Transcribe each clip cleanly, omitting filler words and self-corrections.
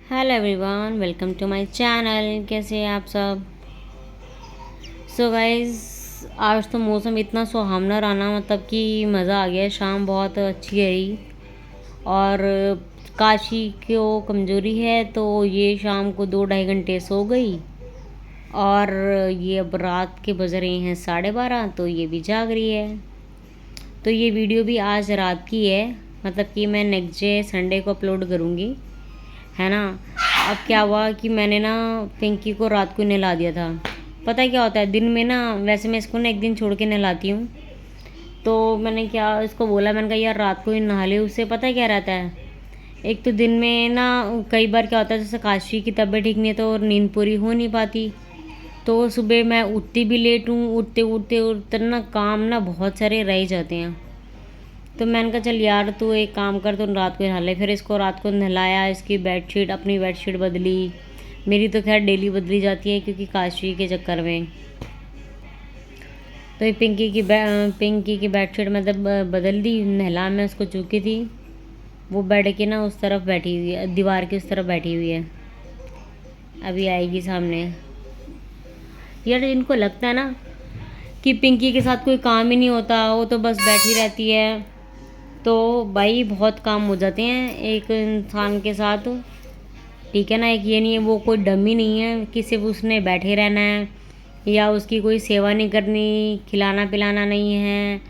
Hello everyone, welcome to my channel. कैसे हैं आप सब? सो गाइस, आज तो मौसम इतना सुहावना रहा ना, मतलब कि मज़ा आ गया। शाम बहुत अच्छी रही। और काशी को कमज़ोरी है तो ये शाम को 2-2.5 घंटे सो गई। और ये अब रात के बज रहे हैं 12:30, तो ये भी जाग रही है। तो ये वीडियो भी आज रात की है, मतलब कि मैं नेक्स्ट डे संडे को अपलोड करूँगी, है ना। अब क्या हुआ कि मैंने ना पिंकी को रात को नहला दिया था। पता है क्या होता है, दिन में ना वैसे मैं इसको ना एक दिन छोड़ के नहलाती हूँ। तो मैंने क्या इसको बोला, मैंने कहा यार रात को ही नहा ले। उससे पता है क्या रहता है, एक तो दिन में ना कई बार क्या होता है, जैसे काशी की तबीयत ठीक नहीं है तो नींद पूरी हो नहीं पाती। तो सुबह मैं उठती भी लेट हूँ, उठते उठते उठते ना काम ना बहुत सारे रह जाते हैं। तो मैंने कहा चल यार तू एक काम कर, तू रात को नहा ले। फिर इसको रात को नहलाया, इसकी बेडशीट अपनी बेडशीट बदली। मेरी तो खैर डेली बदली जाती है क्योंकि काशी के चक्कर में। तो ये पिंकी की बेडशीट मतलब बदल दी। नहला मैं उसको चुकी थी। वो बेड के ना उस तरफ बैठी हुई है, दीवार की उस तरफ बैठी हुई है। अभी आएगी सामने। यार इनको लगता है ना कि पिंकी के साथ कोई काम ही नहीं होता, वो तो बस बैठी रहती है। तो भाई बहुत काम हो जाते हैं एक इंसान के साथ, ठीक है ना। एक ये नहीं है, वो कोई डमी नहीं है कि सिर्फ उसने बैठे रहना है या उसकी कोई सेवा नहीं करनी, खिलाना पिलाना नहीं है।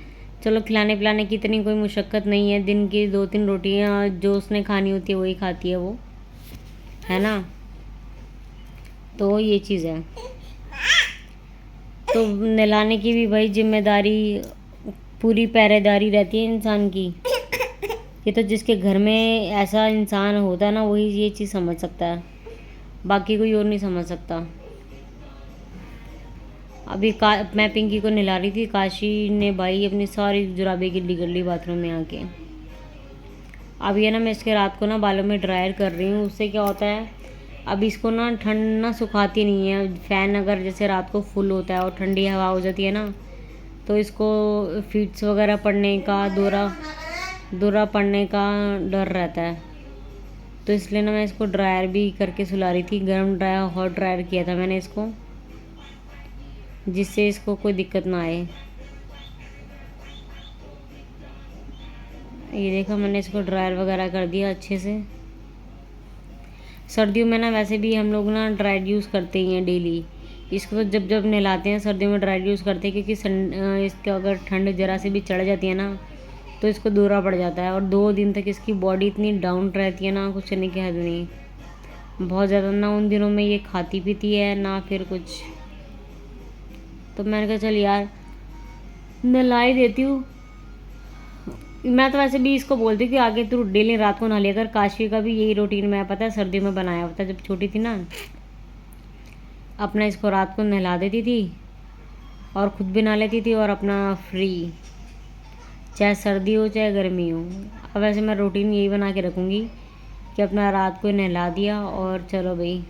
चलो खिलाने पिलाने की इतनी कोई मुशक्क़त नहीं है, दिन की 2-3 रोटियां जो उसने खानी होती है वही खाती है वो, है ना। तो ये चीज़ है। तो नहलाने की भी भाई जिम्मेदारी, पूरी पहरेदारी रहती है इंसान की। ये तो जिसके घर में ऐसा इंसान होता है ना वही ये चीज़ समझ सकता है, बाकी कोई और नहीं समझ सकता। अभी मैं पिंकी को नहला रही थी, काशी ने भाई अपनी सारी जुराबे गिल्ली कर ली बाथरूम में आके। अब ये ना मैं इसके रात को ना बालों में ड्रायर कर रही हूँ। उससे क्या होता है, अब इसको ना ठंड ना सुखाती नहीं है। फ़ैन अगर जैसे रात को फुल होता है और ठंडी हवा हो जाती है ना, तो इसको फीट्स वगैरह पड़ने का, दौरा पड़ने का डर रहता है। तो इसलिए ना मैं इसको ड्रायर भी करके सुला रही थी। गर्म ड्रायर, हॉट ड्रायर किया था मैंने इसको, जिससे इसको कोई दिक्कत ना आए। ये देखा, मैंने इसको ड्रायर वगैरह कर दिया अच्छे से। सर्दियों में ना वैसे भी हम लोग ना ड्रायर यूज़ करते ही हैं डेली। इसको तो जब जब नहलाते हैं सर्दियों में ड्रायर यूज़ करते हैं, क्योंकि इसको अगर ठंड ज़रा से भी चढ़ जाती है ना तो इसको दौरा पड़ जाता है। और 2 दिन तक इसकी बॉडी इतनी डाउन रहती है ना, कुछ नहीं की हद नहीं। बहुत ज़्यादा ना उन दिनों में ये खाती पीती है ना फिर कुछ। तो मैंने कहा चल यार नहला ही देती हूँ। मैं तो वैसे भी इसको बोलती हूँ कि आगे तू डेली रात को नहा लिया कर। काशी का भी यही रूटीन मैं पता है सर्दियों में बनाया होता है। जब छोटी थी ना, अपना इसको रात को नहला देती थी और ख़ुद भी नहा लेती थी और अपना फ्री, चाहे सर्दी हो चाहे गर्मी हो। अब वैसे मैं रूटीन यही बना के रखूँगी कि अपना रात को नहला दिया और चलो भाई,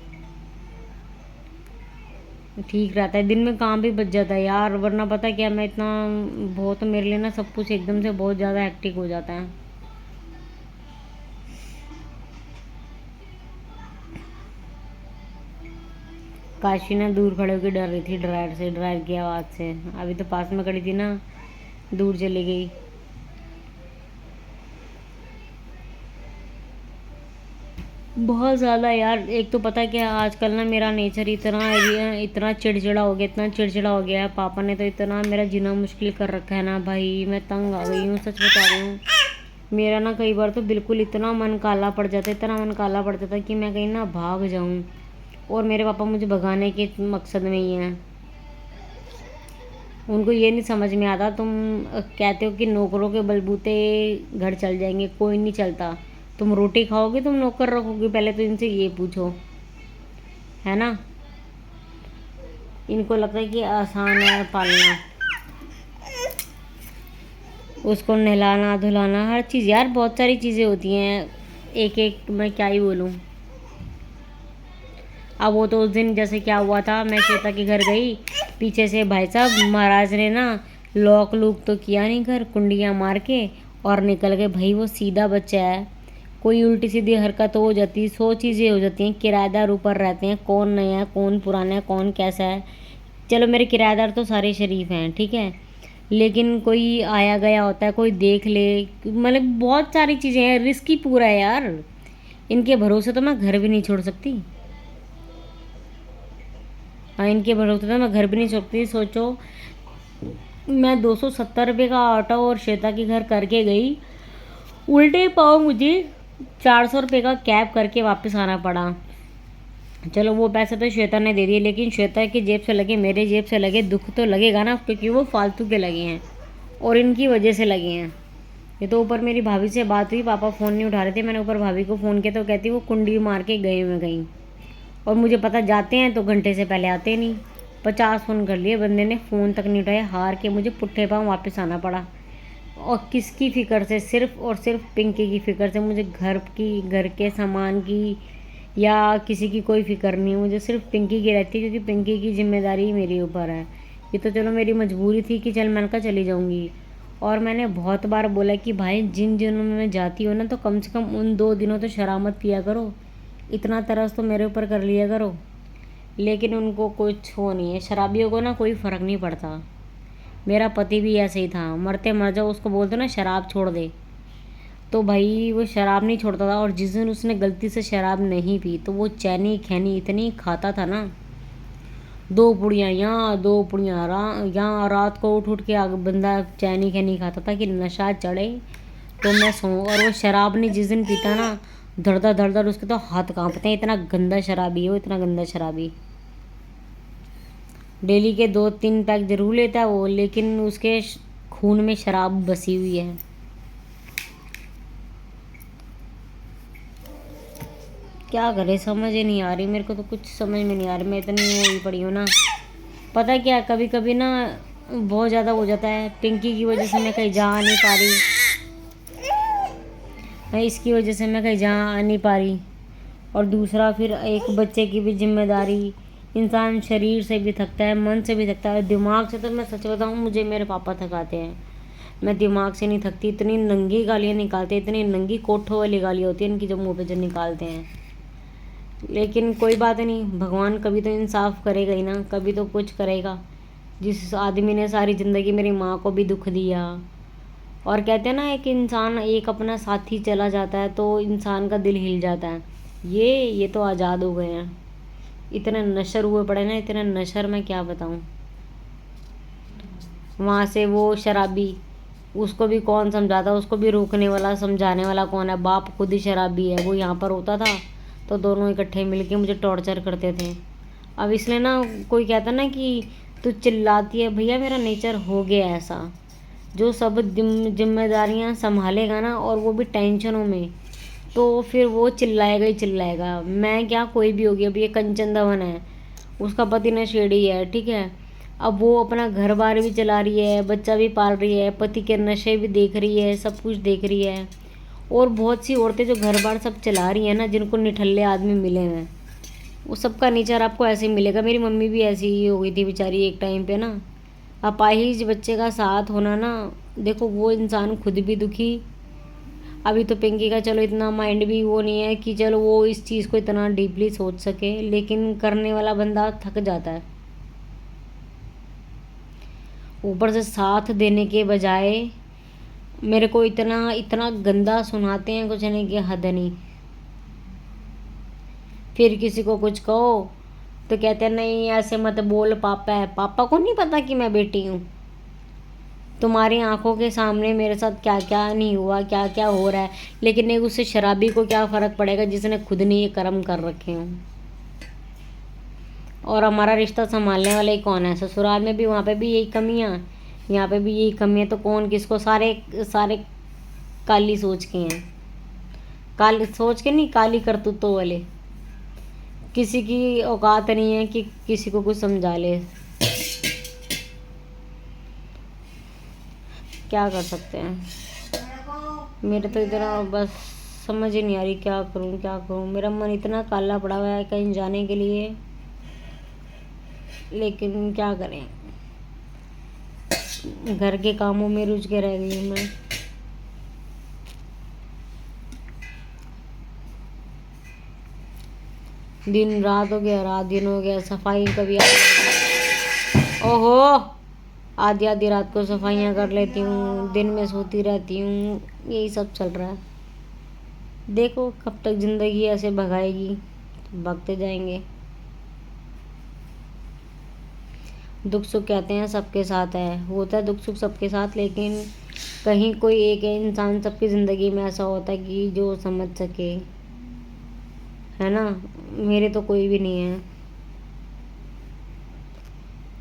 ठीक रहता है। दिन में काम भी बच जाता है यार, वरना पता क्या मैं इतना बहुत मेरे लिए ना सब कुछ एकदम से बहुत ज़्यादा हेक्टिक हो जाता है। काशी ना दूर खड़े होकर डर रही थी ड्रायर से, ड्रायर की आवाज़ से। अभी तो पास में खड़ी थी ना, दूर चली गई। बहुत ज़्यादा यार। एक तो पता क्या, आजकल ना मेरा नेचर इतना चिड़चिड़ा हो गया, इतना चिड़चिड़ा हो गया है। पापा ने तो इतना मेरा जीना मुश्किल कर रखा है ना भाई, मैं तंग आ गई हूँ, सच बता रही हूँ। मेरा ना कई बार तो बिल्कुल इतना मन काला पड़ जाता है, इतना मन काला पड़ जाता है कि मैं कहीं ना भाग जाऊँ। और मेरे पापा मुझे भगाने के मकसद में ही हैं। उनको ये नहीं समझ में आता, तुम कहते हो कि नौकरों के बलबूते घर चल जाएंगे, कोई नहीं चलता। तुम रोटी खाओगे, तुम नौकर रखोगे, पहले तो इनसे ये पूछो, है ना। इनको लगता है कि आसान है पालना, उसको नहलाना धुलाना हर चीज़। यार बहुत सारी चीज़ें होती हैं, एक एक मैं क्या ही बोलूँ। अब वो तो उस दिन जैसे क्या हुआ था, मैं श्वेता के घर गई, पीछे से भाई साहब महाराज ने ना लॉक लूक तो किया नहीं घर, कुंडियाँ मार के और निकल गए। भाई वो सीधा बच्चा है, कोई उल्टी सीधी हरकत हो जाती है, 100 चीज़ें हो जाती हैं। किराएदार ऊपर रहते हैं, कौन नया है कौन पुराना है कौन कैसा है। चलो मेरे किराएदार तो सारे शरीफ हैं, ठीक है, लेकिन कोई आया गया होता है, कोई देख ले, मतलब बहुत सारी चीज़ें हैं, रिस्क ही पूरा है यार। इनके भरोसे तो मैं घर भी नहीं छोड़ सकती। हाँ, इनके भरोसे तो मैं घर भी नहीं छोड़ सकती। सोचो, मैं 270 रुपये का ऑटो और श्वेता के घर करके गई, उल्टे पाँव मुझे 400 रुपये का कैब करके वापस आना पड़ा। चलो वो पैसे तो श्वेता ने दे दिए, लेकिन श्वेता की जेब से लगे, मेरे जेब से लगे, दुख तो लगेगा ना, क्योंकि वो फालतू के लगे हैं और इनकी वजह से लगे हैं। ये तो ऊपर मेरी भाभी से बात हुई, पापा फ़ोन नहीं उठा रहे थे, मैंने ऊपर भाभी को फ़ोन किया तो कहती वो कुंडी मार के गए हुए कहीं, और मुझे पता जाते हैं तो घंटे से पहले आते नहीं। 50 फ़ोन कर लिए, बंदे ने फ़ोन तक नहीं उठाया, हार के मुझे पुट्ठे पाँव वापस आना पड़ा। और किसकी फ़िक्र से? सिर्फ़ और सिर्फ पिंकी की फ़िक्र से। मुझे घर के सामान की या किसी की कोई फ़िक्र नहीं है, मुझे सिर्फ पिंकी की रहती है, क्योंकि पिंकी की जिम्मेदारी मेरे ऊपर है। ये तो चलो मेरी मजबूरी थी कि चल मैंने कहा चली जाऊँगी। और मैंने बहुत बार बोला कि भाई जिन दिनों में मैं जाती हूँ ना, तो कम से कम उन 2 दिनों तो शराब मत पिया करो, इतना तरस तो मेरे ऊपर कर लिया करो। लेकिन उनको कुछ हो नहीं है, शराबियों को ना कोई फ़र्क नहीं पड़ता। मेरा पति भी ऐसे ही था, मरते मर जाओ, उसको बोलते ना शराब छोड़ दे, तो भाई वो शराब नहीं छोड़ता था। और जिस दिन उसने गलती से शराब नहीं पी तो वो चैनी खैनी इतनी खाता था ना, 2 पुड़ियाँ यहाँ 2 पुड़ियाँ यहाँ, रात को उठ के बंदा चैनी खैनी खाता था कि नशा चढ़े तो मैं सोऊं। और वो शराब नहीं जिस दिन पीता ना, धड़ धड़ उसके तो हाथ कांपते हैं, इतना गंदा शराबी है वो, इतना गंदा शराबी। डेली के 2-3 पैक जरूर लेता है वो, लेकिन उसके खून में शराब बसी हुई है। क्या करे, समझ ही नहीं आ रही मेरे को, तो कुछ समझ में नहीं आ रही। मैं इतनी हुई पड़ी हूँ ना, पता है क्या, कभी कभी ना बहुत ज़्यादा हो जाता है। पिंकी की वजह से मैं कहीं जा नहीं पा रही, मैं इसकी वजह से मैं कहीं जा नहीं पा रही, और दूसरा फिर एक बच्चे की भी जिम्मेदारी। इंसान शरीर से भी थकता है, मन से भी थकता है, दिमाग से तो मैं सच बताऊँ मुझे मेरे पापा थकाते हैं, मैं दिमाग से नहीं थकती। इतनी नंगी गालियाँ निकालते हैं, इतनी नंगी कोठों वाली गालियाँ होती हैं इनकी जो मुँह पे जो निकालते हैं। लेकिन कोई बात नहीं, भगवान कभी तो इंसाफ करेगा ही ना, कभी तो कुछ करेगा। जिस आदमी ने सारी ज़िंदगी मेरी माँ को भी दुख दिया, और कहते हैं ना एक इंसान एक अपना साथी चला जाता है तो इंसान का दिल हिल जाता है। ये तो आज़ाद हो गए हैं, इतने नशर हुए पड़े ना, इतने नशर, मैं क्या बताऊँ। वहाँ से वो शराबी, उसको भी कौन समझाता, उसको भी रोकने वाला समझाने वाला कौन है? बाप खुद ही शराबी है। वो यहाँ पर होता था तो दोनों इकट्ठे मिलके मुझे टॉर्चर करते थे। अब इसलिए ना कोई कहता ना कि तू चिल्लाती है, भैया मेरा नेचर हो गया ऐसा, जो सब जिम्मेदारियाँ संभालेगा ना, और वो भी टेंशनों में, तो फिर वो चिल्लाएगा ही चिल्लाएगा। मैं क्या, कोई भी होगी। अब ये कंचन धवन है, उसका पति नशेड़ी है, ठीक है, अब वो अपना घर बार भी चला रही है, बच्चा भी पाल रही है, पति के नशे भी देख रही है, सब कुछ देख रही है। और बहुत सी औरतें जो घर बार सब चला रही हैं ना, जिनको निठल्ले आदमी मिले हैं, वो सबका नेचर आपको ऐसे ही मिलेगा। मेरी मम्मी भी ऐसी ही हो गई थी बेचारी एक टाइम पे ना। अपाहिज बच्चे का साथ होना ना, देखो वो इंसान खुद भी दुखी। अभी तो पिंकी का चलो इतना माइंड भी वो नहीं है कि चलो वो इस चीज़ को इतना डीपली सोच सके, लेकिन करने वाला बंदा थक जाता है। ऊपर से साथ देने के बजाय मेरे को इतना इतना गंदा सुनाते हैं, कुछ नहीं कि हद नहीं। फिर किसी को कुछ कहो तो कहते हैं नहीं ऐसे मत बोल, पापा है। पापा को नहीं पता कि मैं बेटी हूँ? तुम्हारी आंखों के सामने मेरे साथ क्या क्या नहीं हुआ, क्या क्या हो रहा है, लेकिन एक उससे शराबी को क्या फ़र्क पड़ेगा जिसने खुद ने ये कर्म कर रखे हों। और हमारा रिश्ता संभालने वाला ही कौन है? ससुराल में भी, वहाँ पे भी यही कमियाँ, यहाँ पे भी यही कमियाँ, तो कौन किसको? सारे सारे काली सोच के हैं, काली सोच के नहीं, काली करतूतों वाले। किसी की औकात नहीं है कि किसी को कुछ समझा ले। क्या कर सकते हैं। मेरे तो इतना बस समझ ही नहीं आ रही क्या करूं क्या करूं। मेरा मन इतना काला पड़ा हुआ है कहीं जाने के लिए, लेकिन क्या करें, घर के कामों में रुझ के रह गई हूँ मैं। दिन रात हो गया, रात दिन हो गया, सफाई कभी ओहो, आधी आधी रात को सफाइयाँ कर लेती हूँ, दिन में सोती रहती हूँ, यही सब चल रहा है। देखो कब तक ज़िंदगी ऐसे भगाएगी, भगते जाएंगे। दुख सुख कहते हैं सबके साथ है, होता है दुख सुख सबके साथ, लेकिन कहीं कोई एक इंसान सबकी ज़िंदगी में ऐसा होता है कि जो समझ सके, है ना। मेरे तो कोई भी नहीं है,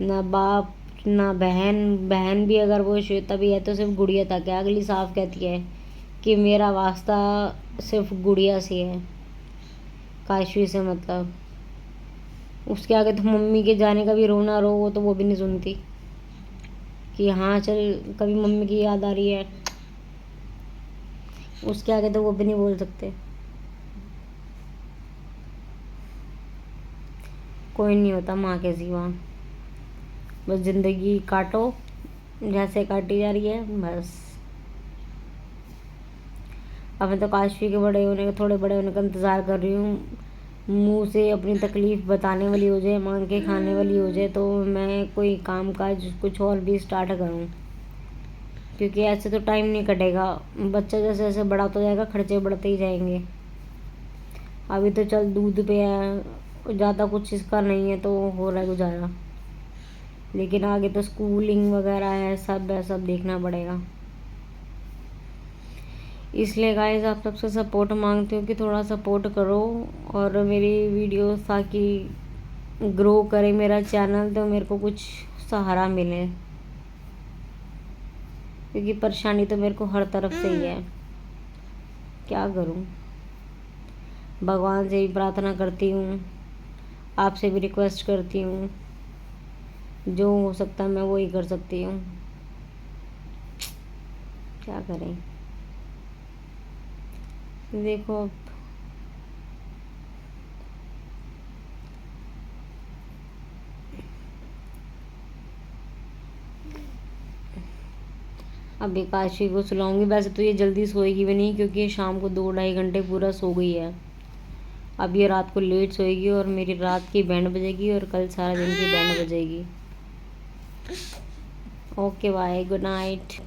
ना बाप ना बहन। बहन भी अगर वो श्वेता भी है तो सिर्फ गुड़िया तक है। अगली साफ कहती है कि मेरा वास्ता सिर्फ गुड़िया से है, काशवी से मतलब। उसके आगे तो मम्मी के जाने का भी रोना रो, वो भी नहीं सुनती कि हाँ चल कभी मम्मी की याद आ रही है। उसके आगे तो वो भी नहीं बोल सकते। कोई नहीं होता माँ के सिवा, बस ज़िंदगी काटो जैसे काटी जा रही है बस। अब मैं तो काशवी के बड़े होने का, थोड़े बड़े होने का इंतज़ार कर रही हूँ। मुंह से अपनी तकलीफ़ बताने वाली हो जाए, मांग के खाने वाली हो जाए, तो मैं कोई काम काज कुछ और भी स्टार्ट करूँ, क्योंकि ऐसे तो टाइम नहीं कटेगा। बच्चा जैसे जैसे बड़ा होता जाएगा, खर्चे बढ़ते ही जाएंगे। अभी तो चल दूध पे है, ज़्यादा कुछ इसका नहीं है तो हो रहा है गुजारा, लेकिन आगे तो स्कूलिंग वगैरह है, सब देखना पड़ेगा। इसलिए गाइस आप सबसे सपोर्ट मांगती हूँ कि थोड़ा सपोर्ट करो और मेरी वीडियोस, ताकि ग्रो करे मेरा चैनल, तो मेरे को कुछ सहारा मिले, क्योंकि परेशानी तो मेरे को हर तरफ से ही है। क्या करूँ, भगवान से भी प्रार्थना करती हूँ, आपसे भी रिक्वेस्ट करती हूँ, जो हो सकता है मैं वो ही कर सकती हूँ। क्या करें, देखो अभी काशी को सुलाऊंगी। वैसे तो ये जल्दी सोएगी भी नहीं, क्योंकि ये शाम को 2-2.5 घंटे पूरा सो गई है। अब ये रात को लेट सोएगी और मेरी रात की बैंड बजेगी और कल सारा दिन की बैंड बजेगी। Okay bye, good night.